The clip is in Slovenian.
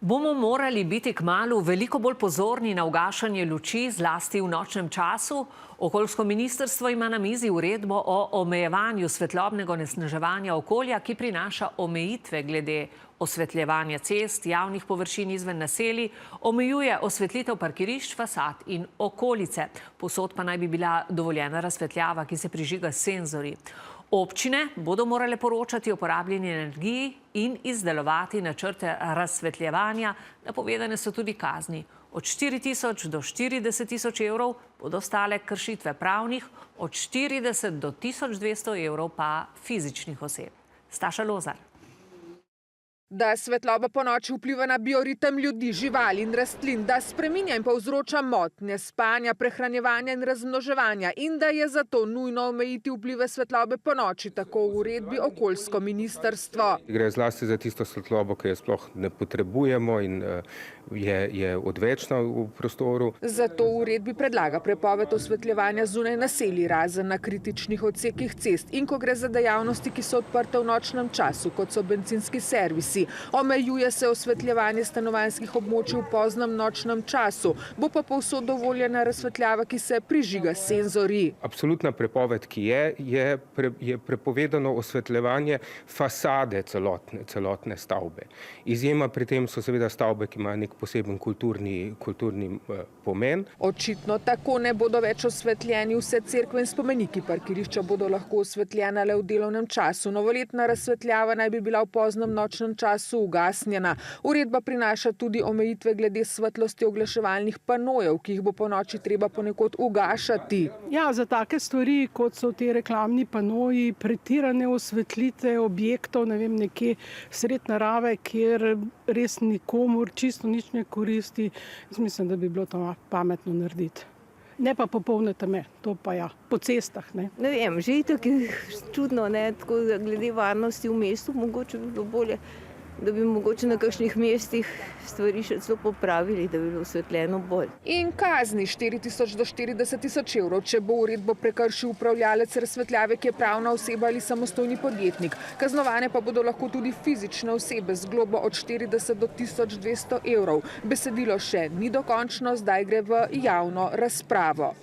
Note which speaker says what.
Speaker 1: Bomo morali biti kmalu veliko bolj pozorni na ugašanje luči, zlasti v nočnem času. Okoljsko ministrstvo ima na mizi uredbo o omejevanju svetlobnega onesnaževanja okolja, ki prinaša omejitve glede osvetljevanja cest, javnih površin izven naselij, omejuje osvetlitev parkirišč, fasad in okolice. Povsod pa naj bi bila dovoljena razsvetljava, ki se prižiga s senzorji. Občine bodo morale poročati o porabljeni energiji in izdelovati načrte razsvetljevanja. Napovedane so tudi kazni. Od 4.000 do 40.000 evrov bodo stale kršitve pravnih, od 40 do 1.200 evrov pa fizičnih oseb. Staša Lozar.
Speaker 2: Da svetloba ponoči vpliva na bioritem ljudi, živali in rastlin, da spreminja in povzroča motnje spanja, prehranjevanja in razmnoževanja in da je zato nujno omejiti vplive svetlobe ponoči, tako v uredbi okoljsko ministrstvo.
Speaker 3: Gre zlasti za tisto svetlobo, ki jo sploh ne potrebujemo in je odvečna v prostoru.
Speaker 2: Zato v uredbi predlaga prepoved osvetljevanja zunaj naselij, razen na kritičnih odsekih cest in ko gre za dejavnosti, ki so odprte v nočnem času, kot so bencinski servisi. Omejuje se osvetljevanje stanovanjskih območij v poznem nočnem času, bo pa povsod dovoljena razsvetljava, ki se prižiga s senzorji.
Speaker 3: Absolutna prepoved, ki je prepovedano osvetljevanje fasade celotne stavbe. Izjema pri tem so seveda stavbe, ki imajo nek poseben kulturni pomen.
Speaker 2: Očitno tako ne bodo več osvetljeni vse cerkve in spomeniki. Parkirišča bodo lahko osvetljena le v delovnem času. Novoletna razsvetljava naj bi bila v poznem nočnem času ugasnjena. Uredba prinaša tudi omejitve glede svetlosti oglaševalnih panojev, ki jih bo ponoči treba ponekod ugašati.
Speaker 4: Ja, za take stvari, kot so te reklamni panoji, pretirane osvetlitve objektov, ne vem, nekje sred narave, kjer res nikomur čisto nič ne koristi, mislim, da bi bilo to pametno narediti. Ne pa popolne teme, to pa ja, po cestah. Ne
Speaker 5: vem, že itak je čudno, tako glede varnosti v mestu, mogoče bi bilo bolje, da bi mogoče na kakšnih mestih stvari še celo popravili, da bi bilo osvetljeno bolj.
Speaker 2: In kazni 4.000 do 40.000 evrov, če bo uredbo prekršil upravljalec razsvetljave, ki je pravna oseba ali samostojni podjetnik. Kaznovane pa bodo lahko tudi fizične osebe z globo od 40 do 1.200 evrov. Besedilo še ni dokončno, zdaj gre v javno razpravo.